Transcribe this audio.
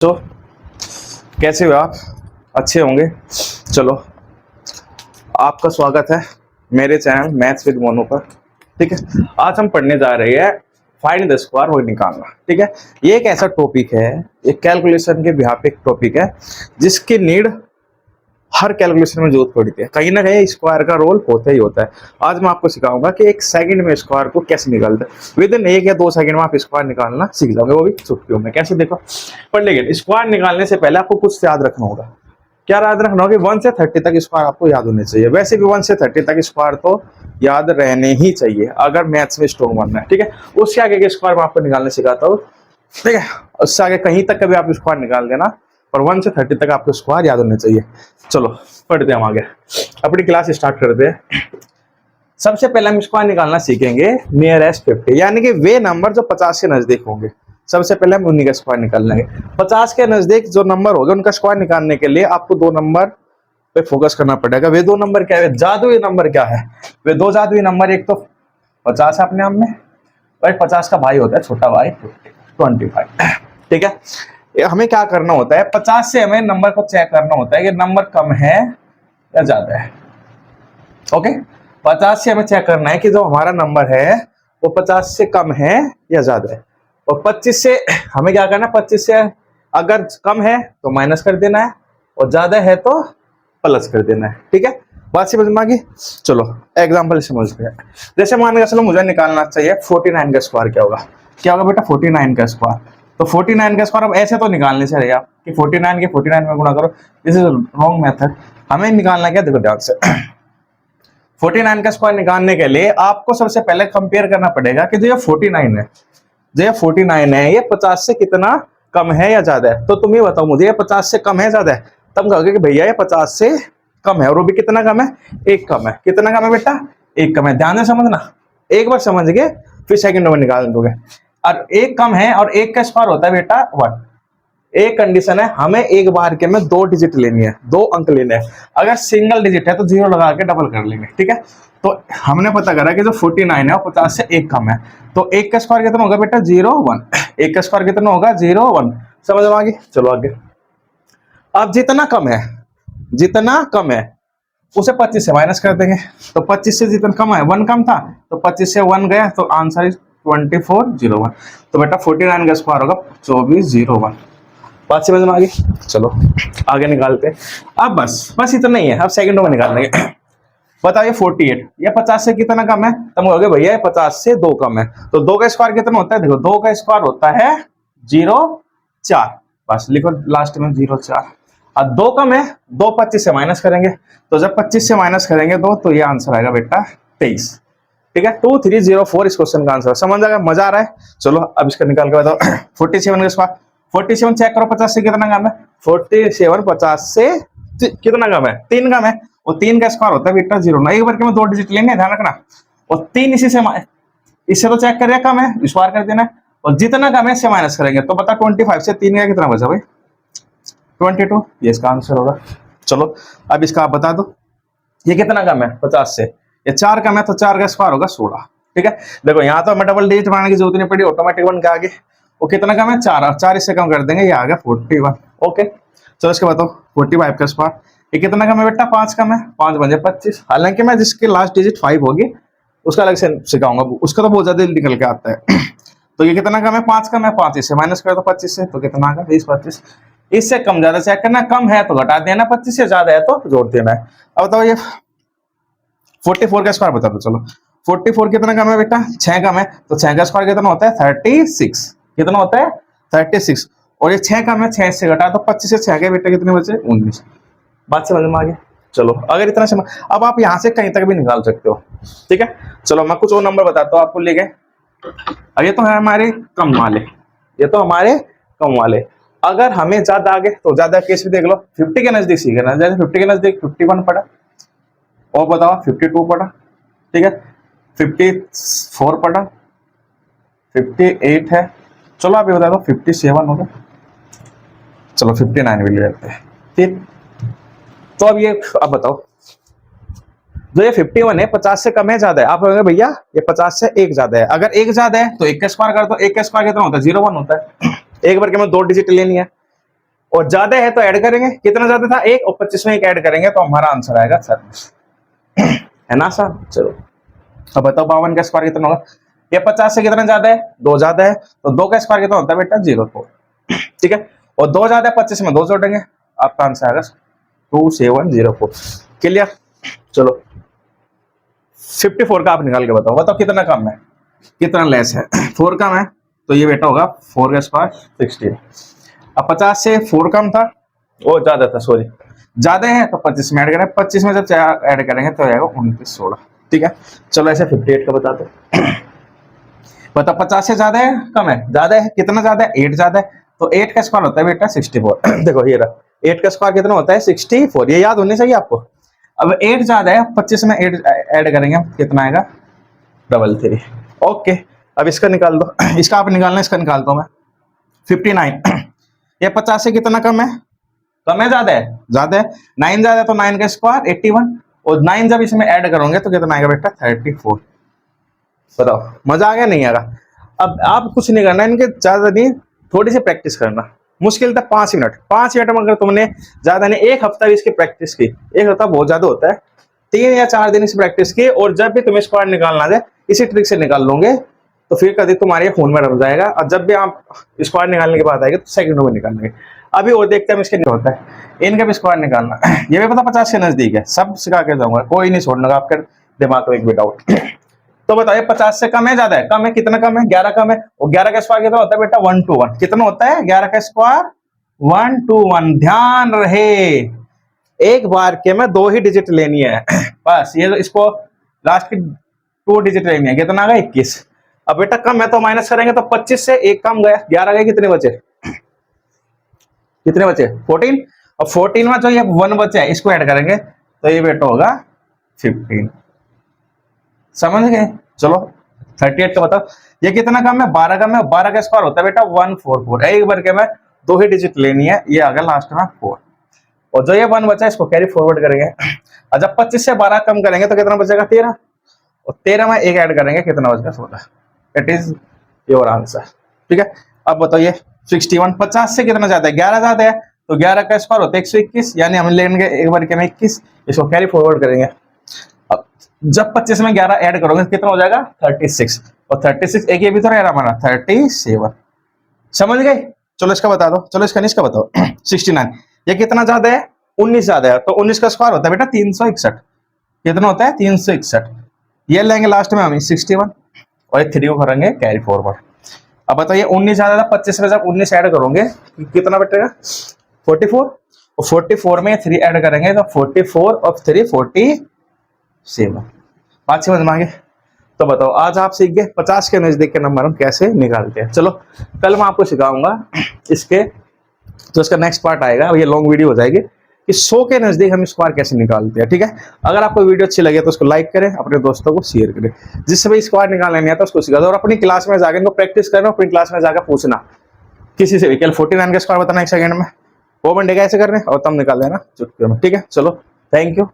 तो कैसे हो आप? अच्छे होंगे। चलो, आपका स्वागत है मेरे चैनल मैथ्स विद मोनू पर। ठीक है, आज हम पढ़ने जा रहे हैं फाइंड द स्क्वायर और निकालना। ठीक है, ये एक ऐसा टॉपिक है, एक कैलकुलेशन के बिहाफ पे एक टॉपिक है जिसकी नीड हर कैलकुलेशन में जरूरत पड़ती है। कहीं ना कहीं स्क्वायर का रोल होता ही होता है। आज मैं आपको सिखाऊंगा कि एक सेकंड में स्क्वायर को कैसे निकालते हैं। विद इन 1 या 2 सेकंड में आप स्क्वायर निकालना सीख जाओगे, वो भी चुटकियों में। कैसे देखो, पर लेकिन स्क्वायर निकालने से पहले आपको कुछ याद रखना होगा। क्या याद रखना होगा? 1 से 30 तक स्क्वायर आपको याद होने चाहिए। वैसे भी 1 से 30 तक स्क्वायर तो याद रहने ही चाहिए अगर मैथ्स में स्ट्रॉन्ग बनना है। ठीक है, उससे आगे के स्क्वायर मैं आपको निकालने सिखाता हूँ। ठीक है, उससे आगे कहीं तक कभी आप स्क्वायर निकाल देना, पर 1 से 30 तक आपको स्क्वायर याद होने चाहिए। चलो पढ़ते हैं हम आगे, अपनी क्लास स्टार्ट करते हैं। सबसे पहले हम स्क्वायर निकालना सीखेंगे नियरेस्ट 50, यानी कि वे नंबर जो 50 के नजदीक होंगे। सबसे पहले हम उन्हीं का स्क्वायर निकाल लेंगे। 50 के नजदीक जो नंबर होगा उनका स्क्वायर निकालने के लिए आपको 2 नंबर पे फोकस करना पड़ेगा। वे 2 नंबर क्या है? जादुई नंबर क्या है? वे 2 जादुई नंबर, एक तो 50 अपने आप में, और 50 का भाई होता है छोटा भाई 25। ठीक है, हमें क्या करना होता है? 50 से हमें नंबर को चेक करना होता है कि नंबर कम है या ज्यादा है। ओके, 50 से हमें चेक करना है कि जो हमारा नंबर है वो 50 से कम है या ज्यादा है। और 25 से हमें क्या करना है? 25 से अगर कम है तो माइनस कर देना है, और ज्यादा है तो प्लस कर देना है। ठीक है, बात समझ में आ गई? चलो एग्जांपल समझते हैं। जैसे मान के चलो मुझे निकालना चाहिए 49 का स्क्वायर। क्या होगा? क्या होगा बेटा? 49 का स्क्वायर। तो 49 का स्क्वायर अब ऐसे तो निकालने से रहे आप कि 49 के 49 में गुणा करो। This is wrong method. हमें निकालना क्या? देखो ध्यान से। 49 का स्क्वायर निकालने के लिए आपको सबसे पहले कंपेयर करना पड़ेगा कि जो ये 49 है, जो ये 49 है, ये 50 से कितना कम है या ज्यादा है। तो तुम ये बताओ मुझे, ये 50 से कम है ज्यादा है? तब कहोगे कि भैया ये 50 से कम है। और वो भी कितना कम है? 1 कम है। कितना कम है बेटा? 1 कम है। ध्यान से समझना, एक बार समझ गए फिर सेकंड में निकाल दोगे। और 1 कम है, और 1 का स्क्वायर होता है बेटा 1। एक कंडीशन है, हमें एक बार के में 2 डिजिट लेनी है, 2 अंक लेने हैं। अगर सिंगल डिजिट है तो 0 लगा के डबल कर लेंगे। ठीक है, तो हमने पता करा कि जो 49 है वो 50 से 1 कम है। तो 1 का स्क्वायर कितना होगा बेटा? 0 1। 1 का स्क्वायर कितना होगा? 0 1। समझ में आ गई? चलो आगे। अब जितना कम है, जितना कम है उसे 25 से माइनस कर देंगे। तो 25 से जितना कम है, 1 कम था, तो 25 से 1 गया, तो आंसर इज 2401। तो बेटा 49 का स्क्वायर होगा 2401। बात समझ में आ गई? चलो आगे निकालते हैं। अब बस इतना ही है। अब सेकंडों में निकाल लेंगे। बताओ ये 48, ये 50 से कितना कम है? तुम कहोगे भैया 50 से 2 कम है। तो 2 का स्क्वायर कितना होता है? देखो 2 का स्क्वायर होता है 0 4। बस लिखो लास्ट में 0 4। अब 2 कम है, 2 25 से माइनस करेंगे। तो जब 25 से माइनस करेंगे तो ये आंसर आएगा बेटा 23। ठीक है, 2304 इस क्वेश्चन का आंसर। समझ आएगा? मजा आ रहा है? चलो अब इसका निकाल के बताओ। 47 का स्क्वायर, 47 चेक करो 50 से कितना कम है? 47 50 से कितना कम है? 3 कम है। और 3 का स्क्वायर होता है बेटा 0 9। एक बार के में 2 डिजिट लेंगे, ध्यान रखना। और 3 इससे तो चेक करिए कम है, स्क्वायर कर देना है। और जितना कम है इससे माइनस करेंगे। तो बता 25 से 3 का कितना बचा भाई? 22। ये इसका आंसर होगा। चलो अब इसका आप बता दो, ये कितना कम है 50 से? ये 4 कम है, तो 4 का स्क्वायर होगा 16। ठीक है, देखो यहाँ तो हमें डबल डिजिट बनाने की जरूरत नहीं पड़ी, ऑटोमेटिक बन के आगे। वो कितना कम है? 4। 4 इससे कम कर देंगे, ये आ गया 41। ओके, चलो इसके बताओ 45 का स्क्वायर। ये कितना कम है बेटा? 5 कम है, 5 बजे 25। हालांकि मैं जिसकी लास्ट डिजिट 5 होगी उसका अलग से सिखाऊंगा, उसका तो बहुत ज्यादा निकल के आता है। तो ये कितना कम है? 5 कम है, 5 इससे माइनस कर दो 25 से, तो कितना आ गया 20 25। इससे कम ज्यादा चेक करना, कम है तो घटा देना 25 से, ज्यादा है तो जोड़ देना है। अब बताओ ये 44 का स्क्वायर बता दो। चलो 44 कितना कम है बेटा? 6 कम है, तो 6 का स्क्वायर कितना होता है? 36। कितना होता है? 36। और ये 6 कम है, 6 से घटा तो 25 से 6 के बेटा कितने बचे? 19। बात समझ में आ गई? चलो अगर इतना समझ, अब आप यहां से कहीं तक भी निकाल सकते हो। ठीक है, चलो मैं कुछ और नंबर बताता हूँ आपको लेके। अब ये तो है हमारे कम वाले, ये तो हमारे कम वाले। अगर हमें ज्यादा आगे तो ज्यादा केस भी देख लो। 50 के नजदीक सीखे ना, जैसे 50 के नजदीक 51 पड़ा, और बताओ 52 पड़ा। ठीक है, 54 पड़ा, 58 है। चलो आप ये बता दो 57 हो गया। चलो 59 भी ले लेते हैं। ठीक, तो अब ये अब बताओ, जो ये 51 है 50 से कम है ज्यादा है? आप कहोगे भैया ये 50 से 1 ज्यादा है। अगर 1 ज्यादा है तो 1 का स्क्वायर कर दो। 1 का स्क्वायर कितना होता है? 0 1 होता है। एक बार के में 2 डिजिट लेनी है, और ज्यादा है तो ऐड करेंगे, कितना ज्यादा था 1 और 25 में 1 ऐड करेंगे तो हमारा आंसर आएगा 30 है ना सर। चलो अब बताओ 52 का स्क्वायर कितना होगा, ये 50 से कितना ज्यादा है 2 ज्यादा है, तो 2 का स्क्वायर कितना होता है बेटा 04, ठीक है, और 2 ज्यादा है 25 में 2 जोड़ेंगे, आपका आंसर आएगा 2704। क्लियर। चलो 54 का आप निकाल के बताओ, बताओ कितना कम है कितना लेस है। 4 कम है तो ये बेटा होगा 4 का स्क्वायर 16। अब 50 से 4 कम था, वो ज्यादा था सॉरी, ज्यादा है तो 25 में ऐड करें, 25 में जब 4 ऐड करेंगे तो आएगा 29 16, ठीक है। चलो ऐसे 58 का बता दो। बताओ 50 से ज्यादा है कम है, ज्यादा है, कितना ज्यादा है 8 ज्यादा है, तो 8 का स्क्वायर होता है बेटा 64 देखो ये रहा 8 का स्क्वायर कितना होता है 64, ये याद होनी चाहिए आपको। अब 8 ज्यादा है 25 में 8 ऐड करेंगे कितना आएगा 33। ओके अब इसका निकाल दो, इसका आप निकालना, इसका निकालता हूं मैं 59। ये 50 से कितना कम है, कम है ज्यादा है, ज्यादा है, 9 ज्यादा है तो 9 का स्क्वायर 81, और 9 जब इसमें ऐड करोगे तो कितना आएगा बेटा 34। बताओ मजा आ गया नहीं आ रहा। अब आप कुछ नहीं करना, इनके ज्यादा नहीं, थोड़ी सी प्रैक्टिस करना, मुश्किल था 5 मिनट, 5 मिनट में अगर तुमने ज्यादा नहीं 1 हफ्ता भी इसकी प्रैक्टिस की, 1 हफ्ता बहुत ज्यादा होता है, 3 या 4 दिन इसकी प्रैक्टिस की, और जब भी तुम्हें स्क्वायर निकालना है इसी ट्रिक से निकाल लोगे तो फिर कभी तुम्हारे खून में रम जाएगा, और जब भी आप स्क्वायर निकालने की बात आएगी तो सेकंडों में निकालेंगे। अभी और देखते हैं इसके क्या होता है, इनका भी स्क्वायर निकालना ये भी पता 50 के नजदीक है, सब सिखा के जाऊंगा, कोई नहीं छोड़ना आपके दिमाग में एक भी डाउट। तो बताइए 50 से कम है ज्यादा है, कम है, कितना कम है 11 कम है, और 11 का स्क्वायर कितना होता है बेटा 121, कितना होता है 11 का स्क्वायर 121। ध्यान रहे एक बार के में 2 ही डिजिट लेनी है बस, ये इसको लास्ट की 2 डिजिट लेनी है, कितना आ गया 21। अब बेटा कम है तो माइनस करेंगे तो 25 से 1 कम गया, 11 गए, कितने बचे, कितने बचे 14, और 14 में जो ये 1 बचा है इसको ऐड करेंगे तो ये बेटा होगा 15। समझ गए। चलो 38 का बताओ, ये कितना कम है 12 कम है, 12 का स्क्वायर होता है बेटा 144, एक बार के में 2 ही डिजिट लेनी है, ये आ गया लास्ट में 4, और जो ये 1 बचा है इसको कैरी फॉरवर्ड करेंगे, और जब 25 से 12 कम करेंगे तो कितना बचेगा 13, और 13 में 1 ऐड करेंगे कितना बचेगा 16। इट इज योर आंसर, ठीक है। अब बताइए 61, 50 से कितना ज्यादा है 11 ज्यादा है, तो 11 का स्क्वायर होता है 121, यानी हम लेंगे एक बार के में 21, इसको कैरी फॉरवर्ड करेंगे। अब जब 25 में 11 ऐड करोगे कितना हो जाएगा 36, और 36 एक ये भी तो रह रहा हमारा 37। समझ गए। चलो इसका बता दो, चलो इसका नहीं इसका बताओ 69, ये कितना ज्यादा है 19 ज्यादा है, तो 19 का स्क्वायर होता है बेटा 361, कितना होता है 361, ये लेंगे लास्ट में हम 61, और 3 को करेंगे कैरी फॉरवर्ड। अब बताइए 19 ज्यादा था, 25 में जब 19 ऐड करोगे कितना बचेगा 44, और 44 में 3 ऐड करेंगे तो 44 और 3 47। बात समझ में आ गई। तो बताओ आज आप सीख गए 50 के नजदीक के नंबर हम कैसे निकालते हैं। चलो कल मैं आपको सिखाऊंगा इसके, तो इसका नेक्स्ट पार्ट आएगा, ये लॉन्ग वीडियो हो जाएगी कि 100 के नजदीक हम स्क्वायर कैसे निकालते हैं, ठीक है। अगर आपको वीडियो अच्छी लगे तो उसको लाइक करें, अपने दोस्तों को शेयर करें, जिससे भी स्क्वायर निकालने नहीं आता उसको सिखा दो, और अपनी क्लास में जाकर इनको प्रैक्टिस करना, अपनी क्लास में जाकर पूछना किसी से भी, केवल 49 का स्क्वायर बताना 1 सेकंड में, वो बंदे कैसे कर रहे हैं और तब निकाल देना चुटकी में, ठीक है। चलो थैंक यू।